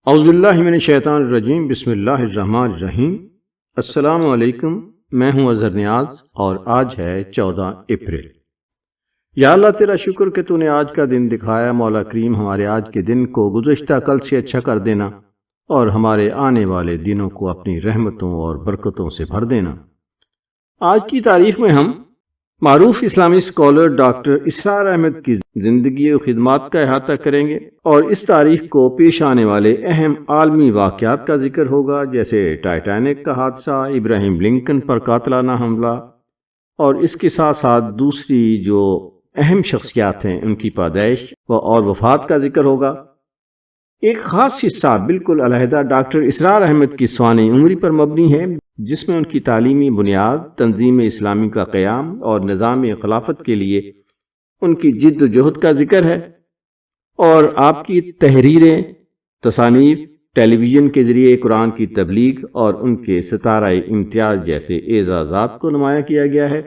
اعوذ باللہ من الشیطان الرجیم، بسم اللہ الرحمن الرحیم۔ السلام علیکم، میں ہوں اظہر نیاز اور آج ہے 14 اپریل۔ یا اللہ تیرا شکر کہ تو نے آج کا دن دکھایا۔ مولا کریم ہمارے آج کے دن کو گزشتہ کل سے اچھا کر دینا اور ہمارے آنے والے دنوں کو اپنی رحمتوں اور برکتوں سے بھر دینا۔ آج کی تاریخ میں ہم معروف اسلامی اسکالر ڈاکٹر اسرار احمد کی زندگی و خدمات کا احاطہ کریں گے اور اس تاریخ کو پیش آنے والے اہم عالمی واقعات کا ذکر ہوگا، جیسے ٹائٹینک کا حادثہ، ابراہیم لنکن پر قاتلانہ حملہ، اور اس کے ساتھ ساتھ دوسری جو اہم شخصیات ہیں ان کی پیدائش اور وفات کا ذکر ہوگا۔ ایک خاص حصہ بالکل علیحدہ ڈاکٹر اسرار احمد کی سوانح عمری پر مبنی ہے، جس میں ان کی تعلیمی بنیاد، تنظیم اسلامی کا قیام اور نظام خلافت کے لیے ان کی جد و جہد کا ذکر ہے، اور آپ کی تحریریں، تصانیف، ٹیلی ویژن کے ذریعے قرآن کی تبلیغ اور ان کے ستارہ امتیاز جیسے اعزازات کو نمایاں کیا گیا ہے۔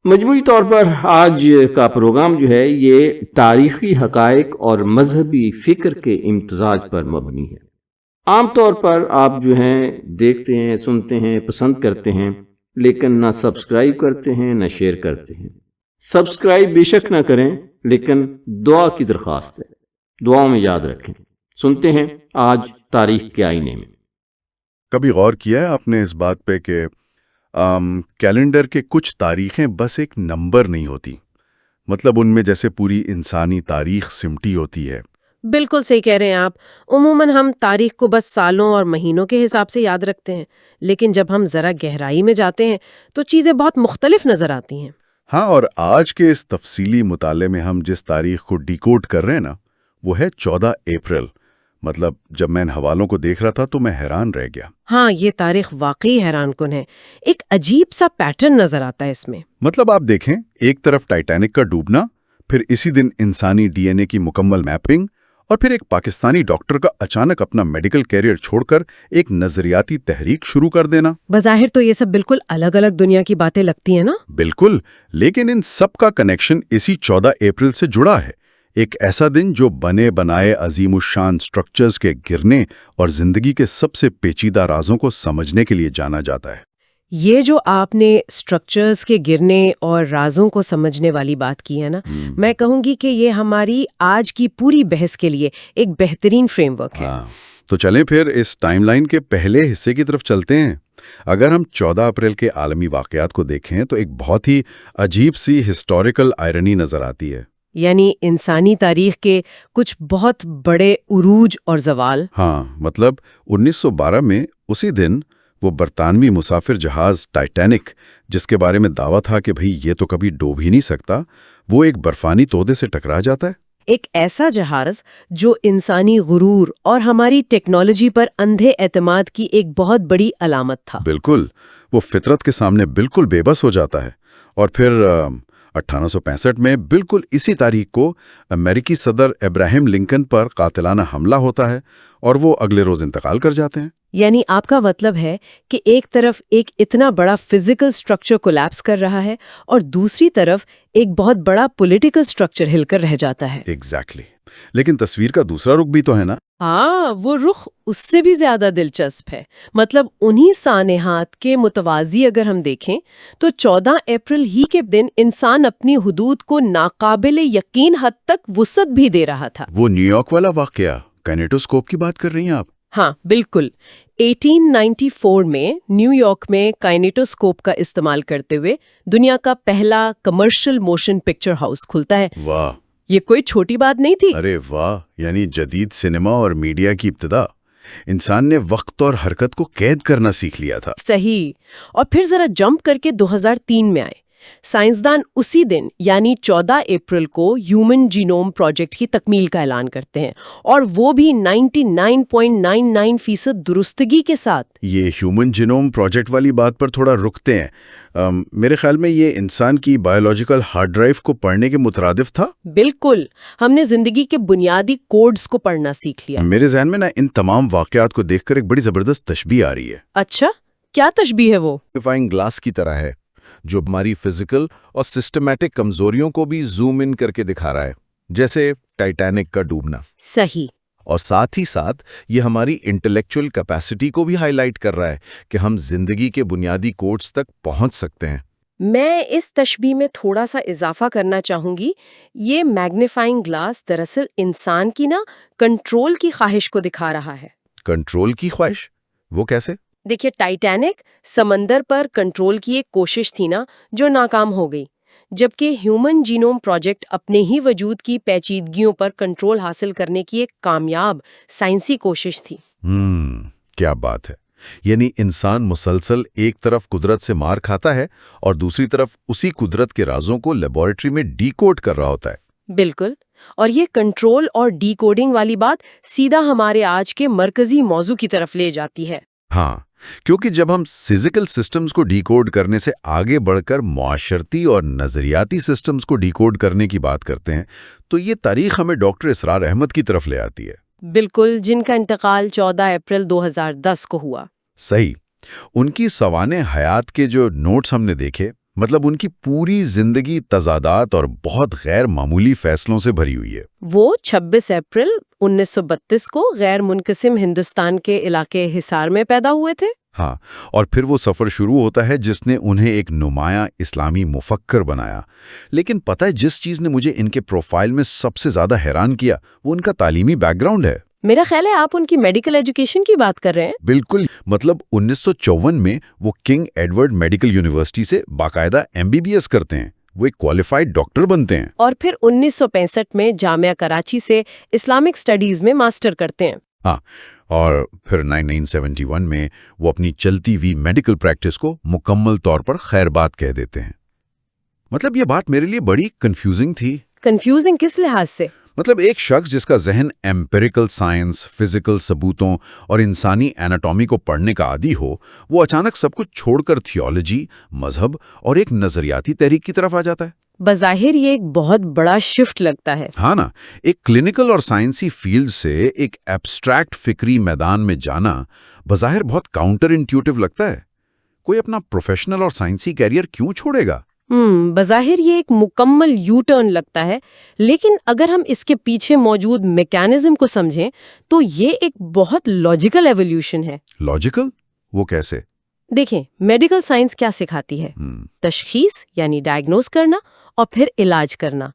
مجموعی طور پر آج کا پروگرام جو ہے یہ تاریخی حقائق اور مذہبی فکر کے امتزاج پر مبنی ہے۔ عام طور پر آپ جو ہیں دیکھتے ہیں، سنتے ہیں، پسند کرتے ہیں، لیکن نہ سبسکرائب کرتے ہیں نہ شیئر کرتے ہیں۔ سبسکرائب بے شک نہ کریں، لیکن دعا کی درخواست ہے، دعاؤں میں یاد رکھیں۔ سنتے ہیں آج تاریخ کے آئینے میں۔ کبھی غور کیا ہے آپ نے اس بات پہ کہ کیلنڈر کے کچھ تاریخیں بس ایک نمبر نہیں ہوتی، مطلب ان میں جیسے پوری انسانی تاریخ سمٹی ہوتی ہے۔ بالکل صحیح کہہ رہے ہیں آپ۔ عموماً ہم تاریخ کو بس سالوں اور مہینوں کے حساب سے یاد رکھتے ہیں، لیکن جب ہم ذرا گہرائی میں جاتے ہیں تو چیزیں بہت مختلف نظر آتی ہیں۔ ہاں، اور آج کے اس تفصیلی مطالعے میں ہم جس تاریخ کو ڈیکوڈ کر رہے ہیں نا، وہ ہے 14 اپریل۔ مطلب جب میں ان حوالوں کو دیکھ رہا تھا تو میں حیران رہ گیا۔ ہاں، یہ تاریخ واقعی حیران کن ہے۔ ایک عجیب سا پیٹرن نظر آتا ہے اس میں۔ مطلب آپ دیکھیں، ایک طرف ٹائٹینک کا ڈوبنا، پھر اسی دن انسانی ڈی این اے کی مکمل میپنگ، اور پھر ایک پاکستانی ڈاکٹر کا اچانک اپنا میڈیکل کیریئر چھوڑ کر ایک نظریاتی تحریک شروع کر دینا۔ بظاہر تو یہ سب بالکل الگ الگ دنیا کی باتیں لگتی ہیں نا؟ بالکل، لیکن ان سب کا کنیکشن اسی 14 اپریل سے جڑا ہے۔ ایک ایسا دن جو بنے بنائے عظیم الشان سٹرکچرز کے گرنے اور زندگی کے سب سے پیچیدہ رازوں کو سمجھنے کے لیے جانا جاتا ہے۔ یہ جو آپ نے سٹرکچرز کے گرنے اور رازوں کو سمجھنے والی بات کی ہے نا، میں کہوں گی کہ یہ ہماری آج کی پوری بحث کے لیے ایک بہترین فریم ورک ہے۔ تو چلیں پھر اس ٹائم لائن کے پہلے حصے کی طرف چلتے ہیں۔ اگر ہم 14 اپریل کے عالمی واقعات کو دیکھیں تو ایک بہت ہی عجیب سی ہسٹوریکل آئرنی نظر آتی ہے، یعنی انسانی تاریخ کے کچھ بہت بڑے عروج اور زوال۔ ہاں، مطلب 1912 میں اسی دن وہ برطانوی مسافر جہاز ٹائٹینک، جس کے بارے میں دعویٰ تھا کہ بھئی یہ تو کبھی ڈوب ہی نہیں سکتا، وہ ایک برفانی تودے سے ٹکرا جاتا ہے۔ ایک ایسا جہاز جو انسانی غرور اور ہماری ٹیکنالوجی پر اندھے اعتماد کی ایک بہت بڑی علامت تھا۔ بالکل، وہ فطرت کے سامنے بالکل بے بس ہو جاتا ہے۔ اور پھر 1865 میں بالکل اسی تاریخ کو امریکی صدر ابراہیم لنکن پر قاتلانہ حملہ ہوتا ہے اور وہ اگلے روز انتقال کر جاتے ہیں۔ یعنی آپ کا مطلب ہے کہ ایک طرف ایک اتنا بڑا فزیکل سٹرکچر کولیپس کر رہا ہے اور دوسری طرف ایک بہت بڑا پولیٹیکل سٹرکچر ہل کر رہ جاتا ہے۔ ایگزیکٹلی، لیکن تصویر کا دوسرا رخ بھی تو ہے نا۔ ہاں، وہ رخ اس سے بھی زیادہ دلچسپ ہے۔ مطلب انہی سانحات کے متوازی اگر ہم دیکھیں تو 14 اپریل ہی کے دن انسان اپنی حدود کو ناقابل یقین حد تک وسعت بھی دے رہا تھا۔ وہ نیو یارک والا واقعہ، کائنیٹوسکوپ کی بات کر رہی ہیں آپ؟ ہاں بالکل، 1894 میں نیو یارک میں کائنیٹوسکوپ کا استعمال کرتے ہوئے دنیا کا پہلا کمرشل موشن پکچر ہاؤس کھلتا ہے۔ واہ، یہ کوئی چھوٹی بات نہیں تھی۔ ارے واہ، یعنی جدید سینما اور میڈیا کی ابتدا۔ انسان نے وقت اور حرکت کو قید کرنا سیکھ لیا تھا۔ صحیح، اور پھر ذرا جمپ کر کے 2003 میں آئے۔ سائنسدان اسی دن یعنی 14 اپریل کو ہیومن جینوم پروجیکٹ کی تکمیل کا اعلان کرتے ہیں، اور وہ بھی 99.99% درستگی کے ساتھ۔ یہ ہیومن جینوم پروجیکٹ والی بات پر تھوڑا رکتے ہیں۔ میرے خیال میں یہ انسان کی بایولوجیکل ہارڈ ڈرائیو کو پڑھنے کے مترادف تھا۔ بالکل، ہم نے زندگی کے بنیادی کوڈز کو پڑھنا سیکھ لیا۔ میرے ذہن میں ان تمام واقعات کو دیکھ کر ایک بڑی زبردست تشبیہ آ رہی ہے۔ اچھا، کیا تشبیہ ہے وہ؟ میگنیفائنگ گلاس کی طرح ہے، جو ہماری فزیکل اور سسٹمیٹک کمزوریوں کو بھی زوم ان کر کے دکھا رہا ہے، جیسے ٹائٹینک کا ڈوبنا۔ صحیح۔ اور ساتھ ہی ساتھ یہ ہماری انٹلیکچوئل کیپیسٹی کو بھی ہائی لائٹ کر رہا ہے کہ ہم زندگی کے بنیادی کوڈز تک پہنچ سکتے ہیں۔ میں اس تشبیہ میں تھوڑا سا اضافہ کرنا چاہوں گی۔ یہ میگنیفائنگ گلاس دراصل انسان کی کنٹرول کی خواہش کو دکھا رہا ہے۔ کنٹرول کی خواہش؟ وہ کیسے؟ دیکھیے، ٹائٹینک سمندر پر کنٹرول کی ایک کوشش تھی جو ناکام ہو گئی، جبکہ ہیومن جینوم پروجیکٹ اپنے ہی وجود کی پیچیدگیوں پر کنٹرول حاصل کرنے کی ایک کامیاب سائنسی کوشش تھی۔ کیا بات ہے! یعنی انسان مسلسل ایک طرف قدرت سے مار کھاتا ہے اور دوسری طرف اسی قدرت کے رازوں کو لیبارٹری میں ڈی کوڈ کر رہا ہوتا ہے۔ بالکل، اور یہ کنٹرول اور ڈی کوڈنگ والی بات سیدھا ہمارے آج کے مرکزی موضوع کی طرف لے جاتی ہے۔ ہاں، کیونکہ جب ہم فزیکل سسٹمز کو ڈی کوڈ کرنے سے آگے بڑھ کر معاشرتی اور نظریاتی سسٹمز کو ڈی کوڈ کرنے کی بات کرتے ہیں تو یہ تاریخ ہمیں ڈاکٹر اسرار احمد کی طرف لے آتی ہے۔ بالکل، جن کا انتقال 14 اپریل 2010 کو ہوا۔ صحیح۔ ان کی سوانح حیات کے جو نوٹس ہم نے دیکھے، مطلب ان کی پوری زندگی تضادات اور بہت غیر معمولی فیصلوں سے بھری ہوئی ہے۔ وہ 26 اپریل 1932 کو غیر منقسم ہندوستان کے علاقے حصار میں پیدا ہوئے تھے۔ ہاں، اور پھر وہ سفر شروع ہوتا ہے جس نے انہیں ایک نمایاں اسلامی مفکر بنایا۔ لیکن پتہ ہے جس چیز نے مجھے ان کے پروفائل میں سب سے زیادہ حیران کیا وہ ان کا تعلیمی بیک گراؤنڈ ہے۔ میرا خیال ہے آپ ان کی میڈیکل ایجوکیشن کی بات کر رہے ہیں۔ بالکل، مطلب 1954 میں وہ کنگ ایڈورڈ میڈیکل یونیورسٹی سے باقاعدہ MBBS کرتے ہیں، وہ ایک کوالیفائڈ ڈاکٹر بنتے ہیں۔ اور پھر 1965 میں جامعہ کراچی سے اسلامک سٹڈیز میں ماسٹر کرتے ہیں۔ ہاں، اور پھر 1971 میں وہ اپنی چلتی ہوئی میڈیکل پریکٹس کو مکمل طور پر خیر بات کہہ دیتے ہیں۔ مطلب یہ بات میرے لیے بڑی کنفیوزنگ تھی۔ کنفیوزنگ کس لحاظ سے؟ مطلب ایک شخص جس کا ذہن ایمپیریکل سائنس، فزیکل ثبوتوں اور انسانی ایناٹومی کو پڑھنے کا عادی ہو، وہ اچانک سب کچھ چھوڑ کر تھیولوجی، مذہب اور ایک نظریاتی تحریک کی طرف آ جاتا ہے۔ بظاہر یہ ایک بہت بڑا شفٹ لگتا ہے۔ ہاں نا، ایک کلینکل اور سائنسی فیلڈ سے ایک ایبسٹریکٹ فکری میدان میں جانا بظاہر بہت کاؤنٹر انٹیوٹیو لگتا ہے۔ کوئی اپنا پروفیشنل اور سائنسی کیریئر کیوں چھوڑے گا؟ بظاہر یہ ایک مکمل یو ٹرن لگتا ہے، لیکن اگر ہم اس کے پیچھے موجود میکانزم کو سمجھیں تو یہ ایک بہت لاجیکل ایولیوشن ہے۔ لاجیکل؟ وہ کیسے؟ دیکھیں، میڈیکل سائنس کیا سکھاتی ہے؟ تشخیص یعنی ڈائگنوز کرنا اور پھر علاج کرنا۔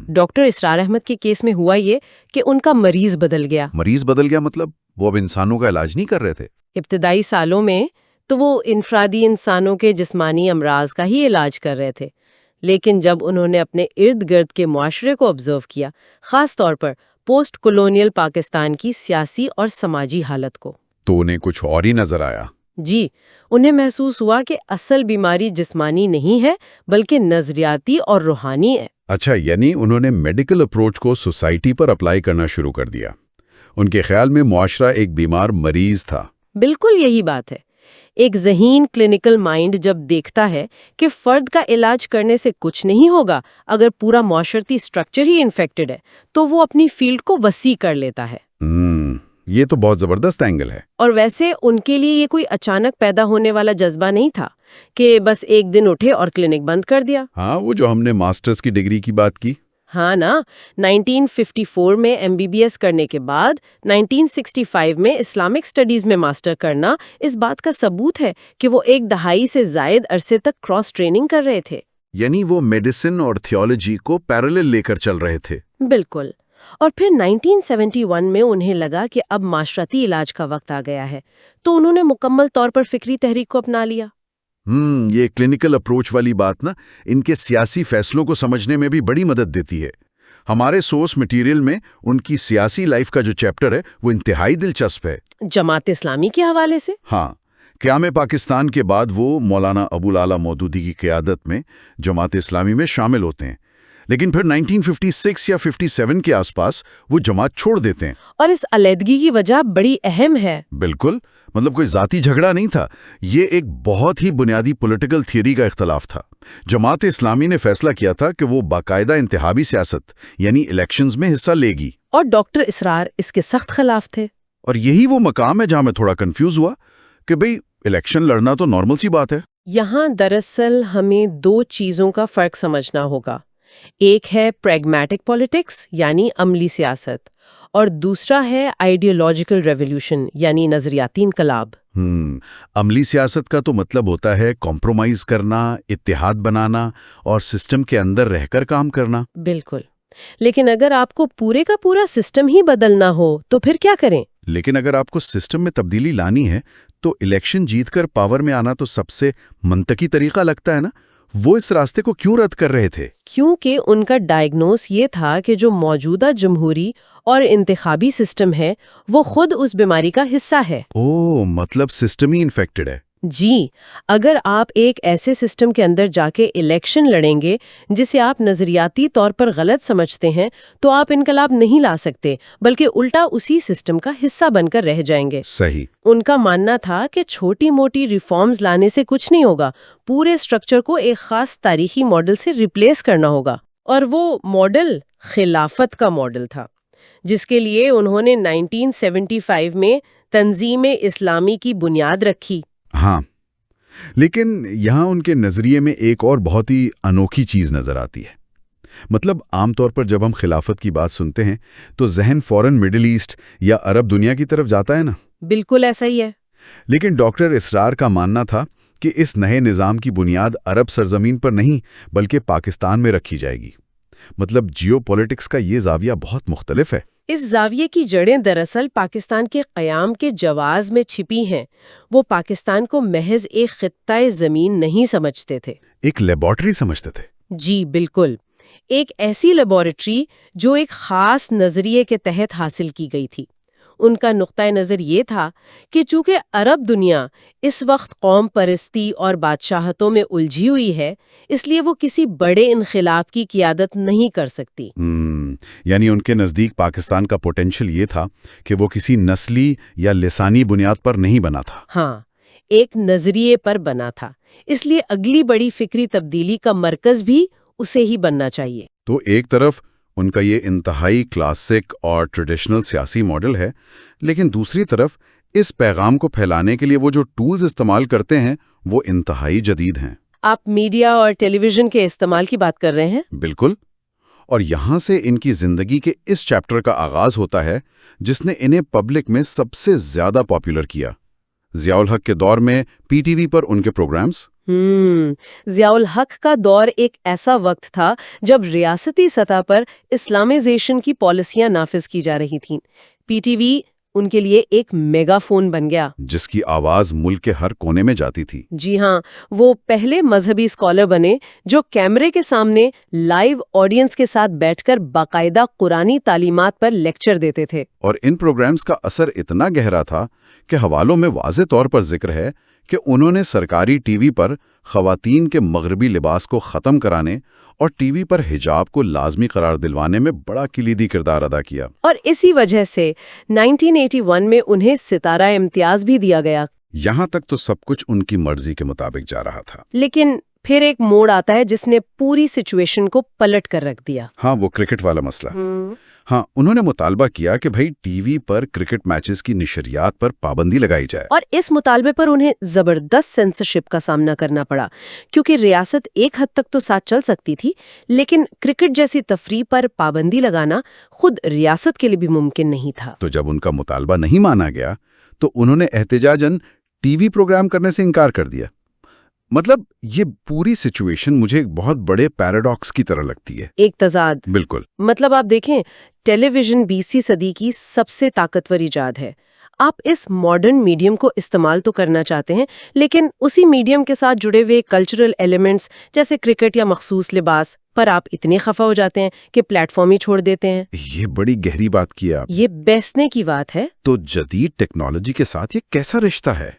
ڈاکٹر اسرار احمد کے کیس میں ہوا یہ کہ ان کا مریض بدل گیا۔ مریض بدل گیا مطلب وہ اب انسانوں کا علاج نہیں کر رہے تھے؟ ابتدائی سالوں میں تو وہ انفرادی انسانوں کے جسمانی امراض کا ہی علاج کر رہے تھے، لیکن جب انہوں نے اپنے ارد گرد کے معاشرے کو آبزرو کیا، خاص طور پر پوسٹ کولونیل پاکستان کی سیاسی اور سماجی حالت کو، تو انہیں کچھ اور ہی نظر آیا۔ جی، انہیں محسوس ہوا کہ اصل بیماری جسمانی نہیں ہے بلکہ نظریاتی اور روحانی ہے۔ اچھا، یعنی انہوں نے میڈیکل اپروچ کو سوسائٹی پر اپلائی کرنا شروع کر دیا۔ ان کے خیال میں معاشرہ ایک بیمار مریض تھا۔ بالکل یہی بات ہے۔ ایک ذہین کلینکل مائنڈ جب دیکھتا ہے کہ فرد کا علاج کرنے سے کچھ نہیں ہوگا اگر پورا معاشرتی سٹرکچر ہی انفیکٹڈ ہے، تو وہ اپنی فیلڈ کو وسیع کر لیتا ہے۔ یہ تو بہت زبردست اینگل ہے۔ اور ویسے ان کے لیے یہ کوئی اچانک پیدا ہونے والا جذبہ نہیں تھا کہ بس ایک دن اٹھے اور کلینک بند کر دیا۔ ہاں، وہ جو ہم نے ماسٹرز کی ڈگری کی بات کی۔ ہاں نا، 1954 میں MBBS کرنے کے بعد 1965 میں اسلامک سٹڈیز میں ماسٹر کرنا اس بات کا ثبوت ہے کہ وہ ایک دہائی سے زائد عرصے تک کراس ٹریننگ کر رہے تھے۔ یعنی وہ میڈیسن اور تھیولوجی کو پیرالل لے کر چل رہے تھے۔ بالکل۔ اور پھر 1971 میں انہیں لگا کہ اب معاشرتی علاج کا وقت آ گیا ہے، تو انہوں نے مکمل طور پر فکری تحریک کو اپنا لیا۔ یہ کلینکل اپروچ والی بات نا ان کے سیاسی فیصلوں کو سمجھنے میں بھی بڑی مدد دیتی ہے۔ ہمارے سورس مٹیریل میں ان کی سیاسی لائف کا جو چیپٹر ہے وہ انتہائی دلچسپ ہے۔ جماعت اسلامی کے حوالے سے؟ ہاں، قیام پاکستان کے بعد وہ مولانا ابو العلا مودودی کی قیادت میں جماعت اسلامی میں شامل ہوتے ہیں، لیکن پھر 1956 یا 57 کے آس پاس وہ جماعت چھوڑ دیتے ہیں۔ اور اس علیحدگی کی وجہ بڑی اہم ہے۔ بالکل، مطلب کوئی ذاتی جھگڑا نہیں تھا، یہ ایک بہت ہی بنیادی پولیٹیکل تھیوری کا اختلاف تھا۔ جماعت اسلامی نے فیصلہ کیا تھا کہ وہ باقاعدہ انتخابی سیاست یعنی الیکشنز میں حصہ لے گی، اور ڈاکٹر اسرار اس کے سخت خلاف تھے۔ اور یہی وہ مقام ہے جہاں میں تھوڑا کنفیوز ہوا کہ بھئی الیکشن لڑنا تو نارمل سی بات ہے۔ یہاں دراصل ہمیں دو چیزوں کا فرق سمجھنا ہوگا۔ ایک ہے پریگمیٹک پالیٹکس یعنی عملی سیاست، اور دوسرا ہے آئیڈیولوجیکل ریولیوشن یعنی نظریاتی انقلاب۔ عملی سیاست کا تو مطلب ہوتا ہے کمپرومائز کرنا، اتحاد بنانا اور سسٹم کے اندر رہ کر کام کرنا۔ بالکل، لیکن اگر آپ کو پورے کا پورا سسٹم ہی بدلنا ہو تو پھر کیا کریں؟ لیکن اگر آپ کو سسٹم میں تبدیلی لانی ہے تو الیکشن جیت کر پاور میں آنا تو سب سے منطقی طریقہ لگتا ہے نا۔ وہ اس راستے کو کیوں رد کر رہے تھے؟ کیونکہ ان کا ڈائگنوس یہ تھا کہ جو موجودہ جمہوری اور انتخابی سسٹم ہے وہ خود اس بیماری کا حصہ ہے۔ مطلب سسٹم ہی انفیکٹڈ ہے۔ جی، اگر آپ ایک ایسے سسٹم کے اندر جا کے الیکشن لڑیں گے جسے آپ نظریاتی طور پر غلط سمجھتے ہیں تو آپ انقلاب نہیں لا سکتے، بلکہ الٹا اسی سسٹم کا حصہ بن کر رہ جائیں گے۔ صحیح۔ ان کا ماننا تھا کہ چھوٹی موٹی ریفارمز لانے سے کچھ نہیں ہوگا، پورے سٹرکچر کو ایک خاص تاریخی ماڈل سے ریپلیس کرنا ہوگا، اور وہ ماڈل خلافت کا ماڈل تھا، جس کے لیے انہوں نے 1975 میں تنظیم اسلامی کی بنیاد رکھی۔ ہاں، لیکن یہاں ان کے نظریے میں ایک اور بہت ہی انوکھی چیز نظر آتی ہے۔ مطلب عام طور پر جب ہم خلافت کی بات سنتے ہیں تو ذہن فوراً مڈل ایسٹ یا عرب دنیا کی طرف جاتا ہے نا۔ بالکل ایسا ہی ہے۔ لیکن ڈاکٹر اسرار کا ماننا تھا کہ اس نئے نظام کی بنیاد عرب سرزمین پر نہیں بلکہ پاکستان میں رکھی جائے گی۔ مطلب جیو پولیٹکس کا یہ زاویہ بہت مختلف ہے۔ اس زاویے کی جڑیں دراصل پاکستان کے قیام کے جواز میں چھپی ہیں۔ وہ پاکستان کو محض ایک خطۂ زمین نہیں سمجھتے تھے، ایک لیبارٹری سمجھتے تھے۔ جی بالکل، ایک ایسی لیبارٹری جو ایک خاص نظریے کے تحت حاصل کی گئی تھی۔ ان کا نقطۂ نظر یہ تھا کہ چونکہ عرب دنیا اس وقت قوم پرستی اور بادشاہتوں میں الجھی ہوئی ہے، اس لیے وہ کسی بڑے انقلاب کی قیادت نہیں کر سکتی۔ یعنی ان کے نزدیک پاکستان کا پوٹینشل یہ تھا کہ وہ کسی نسلی یا لسانی بنیاد پر نہیں بنا تھا۔ ہاں، ایک نظریے پر بنا تھا، اس لیے اگلی بڑی فکری تبدیلی کا مرکز بھی اسے ہی بننا چاہیے۔ تو ایک طرف ان کا یہ انتہائی کلاسک اور ٹریڈیشنل سیاسی ماڈل ہے، لیکن دوسری طرف اس پیغام کو پھیلانے کے لیے وہ جو ٹولز استعمال کرتے ہیں وہ انتہائی جدید ہیں۔ آپ میڈیا اور ٹیلی ویژن کے استعمال کی بات کر رہے ہیں؟ بالکل، اور یہاں سے ان کی زندگی کے اس چیپٹر کا آغاز ہوتا ہے جس نے انہیں پبلک میں سب سے زیادہ پاپولر کیا۔ ضیاء الحق کے دور میں پی ٹی وی پر ان کے پروگرامز۔ ضیاء الحق کا دور ایک ایسا وقت تھا جب ریاستی سطح پر اسلامائزیشن کی پالیسیاں نافذ کی جا رہی تھیں۔ پی ٹی وی ان کے لیے ایک میگا فون بن گیا جس کی آواز ملک کے ہر کونے میں جاتی تھی۔ جی ہاں، وہ پہلے مذہبی اسکالر بنے جو کیمرے کے سامنے لائیو آڈینس کے ساتھ بیٹھ کر باقاعدہ قرآنی تعلیمات پر لیکچر دیتے تھے۔ اور ان پروگرامز کا اثر اتنا گہرا تھا کہ حوالوں میں واضح طور پر ذکر ہے کہ انہوں نے سرکاری ٹی وی پر خواتین کے مغربی لباس کو ختم کرانے اور ٹی وی پر حجاب کو لازمی قرار دلوانے میں بڑا کلیدی کردار ادا کیا۔ اور اسی وجہ سے 1981 میں انہیں ستارہ امتیاز بھی دیا گیا۔ یہاں تک تو سب کچھ ان کی مرضی کے مطابق جا رہا تھا، لیکن پھر ایک موڑ آتا ہے جس نے پوری سچویشن کو پلٹ کر رکھ دیا۔ ہاں، وہ کرکٹ والا مسئلہ۔ ہاں، انہوں نے مطالبہ کیا کہ بھائی ٹی وی پر کرکٹ میچز کی نشریات پر پابندی لگائی جائے، اور اس مطالبے پر انہیں زبردست سینسرشپ کا سامنا کرنا پڑا، کیونکہ ریاست ایک حد تک تو ساتھ چل سکتی تھی، لیکن کرکٹ جیسی تفریح پر پابندی لگانا خود ریاست کے لیے بھی ممکن نہیں تھا۔ تو جب ان کا مطالبہ نہیں مانا گیا تو انہوں نے احتجاجاً ٹی وی پروگرام کرنے سے انکار کر دیا۔ مطلب یہ پوری سچویشن مجھے ایک بہت بڑے پیراڈاکس کی طرح لگتی ہے، ایک تضاد۔ بالکل۔ مطلب آپ دیکھیں، ٹیلی ویژن 20ویں صدی کی سب سے طاقتور ایجاد ہے۔ آپ اس ماڈرن میڈیم کو استعمال تو کرنا چاہتے ہیں، لیکن اسی میڈیم کے ساتھ جڑے ہوئے کلچرل ایلیمنٹس جیسے کرکٹ یا مخصوص لباس پر آپ اتنے خفا ہو جاتے ہیں کہ پلیٹ فارم ہی چھوڑ دیتے ہیں۔ یہ بڑی گہری بات کی آپ۔ یہ بیسنے کی بات ہے۔ تو جدید ٹیکنالوجی کے ساتھ یہ کیسا رشتہ ہے؟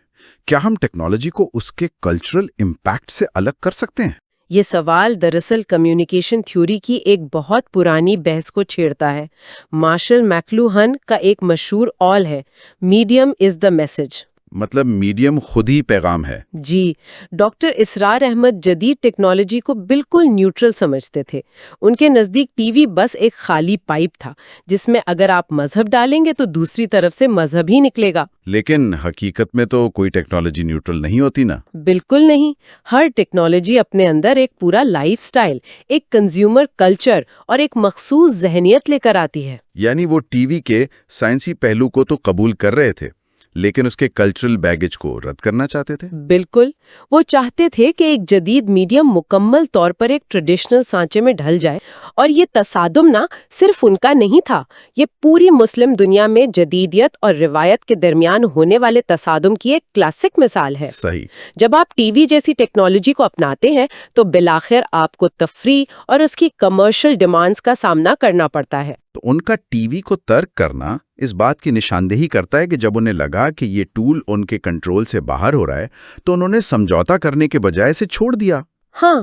کیا ہم ٹیکنالوجی کو اس کے کلچرل امپیکٹ سے الگ کر سکتے ہیں؟ یہ سوال دراصل کمیونیکیشن تھیوری کی ایک بہت پرانی بحث کو چھیڑتا ہے۔ مارشل میک لوہن کا ایک مشہور قول ہے، میڈیم از دا میسج۔ مطلب میڈیم خود ہی پیغام ہے۔ جی، ڈاکٹر اسرار احمد جدید ٹیکنالوجی کو بالکل نیوٹرل سمجھتے تھے۔ ان کے نزدیک ٹی وی بس ایک خالی پائپ تھا جس میں اگر آپ مذہب ڈالیں گے تو دوسری طرف سے مذہب ہی نکلے گا۔ لیکن حقیقت میں تو کوئی ٹیکنالوجی نیوٹرل نہیں ہوتی نا۔ بالکل نہیں، ہر ٹیکنالوجی اپنے اندر ایک پورا لائف سٹائل، ایک کنزیومر کلچر اور ایک مخصوص ذہنیت لے کر آتی ہے۔ یعنی وہ ٹی وی کے سائنسی پہلو کو تو قبول کر رہے تھے لیکن اس کے کلچرل بیگیج کو رد کرنا چاہتے تھے۔ بالکل، وہ چاہتے تھے کہ ایک جدید میڈیم مکمل طور پر ایک ٹریڈیشنل سانچے میں ڈھل جائے، اور یہ تصادم نہ صرف ان کا نہیں تھا، یہ پوری مسلم دنیا میں جدیدیت اور روایت کے درمیان ہونے والے تصادم کی ایک کلاسک مثال ہے۔ صحیح۔ جب آپ ٹی وی جیسی ٹیکنالوجی کو اپناتے ہیں تو بالآخر آپ کو تفریح اور اس کی کمرشل ڈیمانڈز کا سامنا کرنا پڑتا ہے۔ تو ان کا ٹی وی کو ترک کرنا اس بات کی نشاندہی کرتا ہے کہ جب انہیں لگا کہ یہ ٹول ان کے کنٹرول سے باہر ہو رہا ہے تو انہوں نے سمجھوتا کرنے کے بجائے اسے چھوڑ دیا۔ ہاں،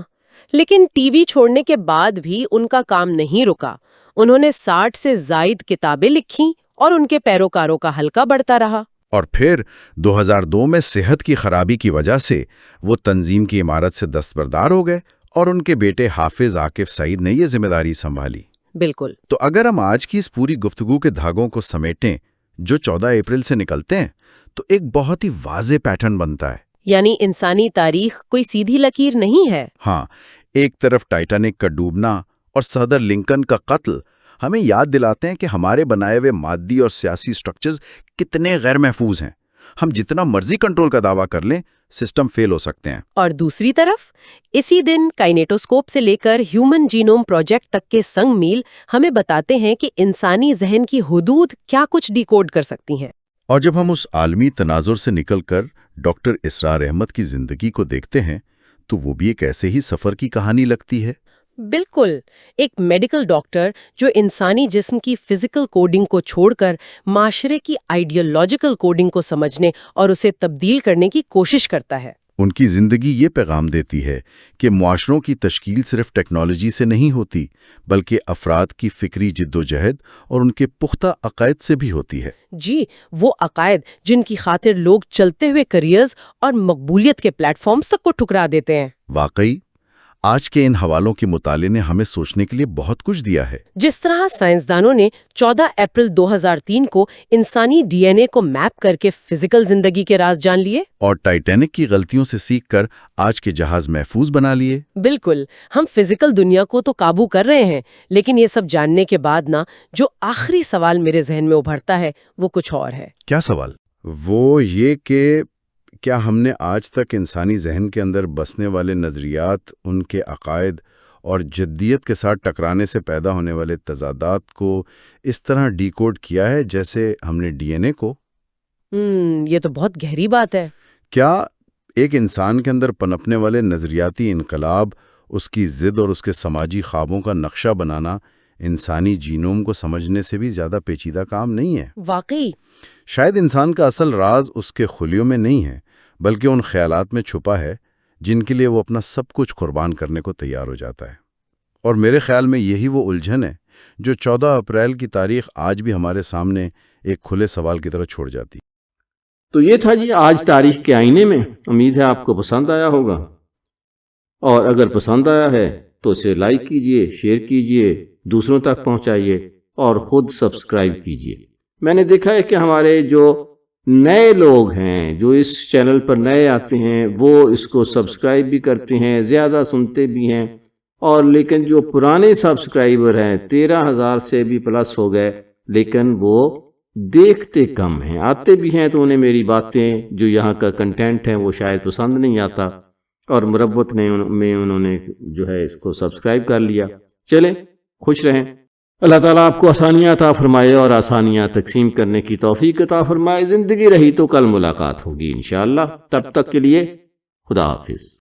لیکن ٹی وی چھوڑنے کے بعد بھی ان کا کام نہیں رکا۔ انہوں نے 60 سے زائد کتابیں لکھیں اور ان کے پیروکاروں کا حلقہ بڑھتا رہا۔ اور پھر 2002 میں صحت کی خرابی کی وجہ سے وہ تنظیم کی عمارت سے دستبردار ہو گئے اور ان کے بیٹے حافظ عاکف سعید نے یہ ذمہ داری سنبھالی۔ بالکل۔ تو اگر ہم آج کی اس پوری گفتگو کے دھاگوں کو سمیٹیں جو 14 اپریل سے نکلتے ہیں تو ایک بہت ہی واضح پیٹرن بنتا ہے۔ یعنی انسانی تاریخ کوئی سیدھی لکیر نہیں ہے۔ ہاں، ایک طرف ٹائٹینک کا ڈوبنا اور صدر لنکن کا قتل ہمیں یاد دلاتے ہیں کہ ہمارے بنائے ہوئے مادی اور سیاسی سٹرکچرز کتنے غیر محفوظ ہیں۔ ہم جتنا مرضی کنٹرول کا دعویٰ کر لیں، سسٹم فیل ہو سکتے ہیں۔ اور دوسری طرف اسی دن کائنیٹوسکوپ سے لے کر ہیومن جینوم پروجیکٹ تک کے سنگ میل ہمیں بتاتے ہیں کہ انسانی ذہن کی حدود کیا کچھ ڈیکوڈ کر سکتی ہیں۔ اور جب ہم اس عالمی تناظر سے نکل کر ڈاکٹر اسرار احمد کی زندگی کو دیکھتے ہیں تو وہ بھی ایک ایسے ہی سفر کی کہانی لگتی ہے۔ بالکل، ایک میڈیکل ڈاکٹر جو انسانی جسم کی فزیکل کوڈنگ کو چھوڑ کر معاشرے کی آئیڈیالوجیکل کوڈنگ کو سمجھنے اور اسے تبدیل کرنے کی کوشش کرتا ہے۔ ان کی زندگی یہ پیغام دیتی ہے کہ معاشروں کی تشکیل صرف ٹیکنالوجی سے نہیں ہوتی بلکہ افراد کی فکری جد و جہد اور ان کے پختہ عقائد سے بھی ہوتی ہے۔ جی، وہ عقائد جن کی خاطر لوگ چلتے ہوئے کریئرز اور مقبولیت کے پلیٹ فارمز تک کو ٹھکرا دیتے ہیں۔ واقعی آج کے ان حوالوں کے مطالعے نے ہمیں سوچنے کے لیے بہت کچھ دیا ہے۔ جس طرح سائنسدانوں نے 14 اپریل 2003 کو انسانی ڈی این اے کو میپ کر کے فزیکل زندگی کے راز جان لیے، اور ٹائٹینک کی غلطیوں سے سیکھ کر آج کے جہاز محفوظ بنا لیے۔ بالکل، ہم فزیکل دنیا کو تو قابو کر رہے ہیں، لیکن یہ سب جاننے کے بعد نا جو آخری سوال میرے ذہن میں ابھرتا ہے وہ کچھ اور ہے۔ کیا سوال؟ وہ یہ کہ کیا ہم نے آج تک انسانی ذہن کے اندر بسنے والے نظریات، ان کے عقائد اور جدیت کے ساتھ ٹکرانے سے پیدا ہونے والے تضادات کو اس طرح ڈیکوڈ کیا ہے جیسے ہم نے ڈی این اے کو؟ یہ تو بہت گہری بات ہے۔ کیا ایک انسان کے اندر پنپنے والے نظریاتی انقلاب، اس کی ضد اور اس کے سماجی خوابوں کا نقشہ بنانا انسانی جینوم کو سمجھنے سے بھی زیادہ پیچیدہ کام نہیں ہے؟ واقعی شاید انسان کا اصل راز اس کے خلیوں میں نہیں ہے بلکہ ان خیالات میں چھپا ہے جن کے لیے وہ اپنا سب کچھ قربان کرنے کو تیار ہو جاتا ہے۔ اور میرے خیال میں یہی وہ الجھن ہے جو 14 اپریل کی تاریخ آج بھی ہمارے سامنے ایک کھلے سوال کی طرح چھوڑ جاتی۔ تو یہ تھا جی آج تاریخ کے آئینے میں۔ امید ہے آپ کو پسند آیا ہوگا، اور اگر پسند آیا ہے تو اسے لائک کیجئے، شیئر کیجئے، دوسروں تک پہنچائیے اور خود سبسکرائب کیجئے۔ میں نے دیکھا ہے کہ ہمارے جو نئے لوگ ہیں جو اس چینل پر نئے آتے ہیں وہ اس کو سبسکرائب بھی کرتے ہیں، زیادہ سنتے بھی ہیں، اور لیکن جو پرانے سبسکرائبر ہیں 13,000 سے بھی پلس ہو گئے، لیکن وہ دیکھتے کم ہیں، آتے بھی ہیں تو انہیں میری باتیں جو یہاں کا کنٹینٹ ہے وہ شاید پسند نہیں آتا، اور مربت میں انہوں نے جو ہے اس کو سبسکرائب کر لیا۔ چلیں، خوش رہیں، اللہ تعالیٰ آپ کو آسانیاں عطا فرمائے اور آسانیاں تقسیم کرنے کی توفیق عطا فرمائے۔ زندگی رہی تو کل ملاقات ہوگی انشاءاللہ، تب تک کے لیے خدا حافظ۔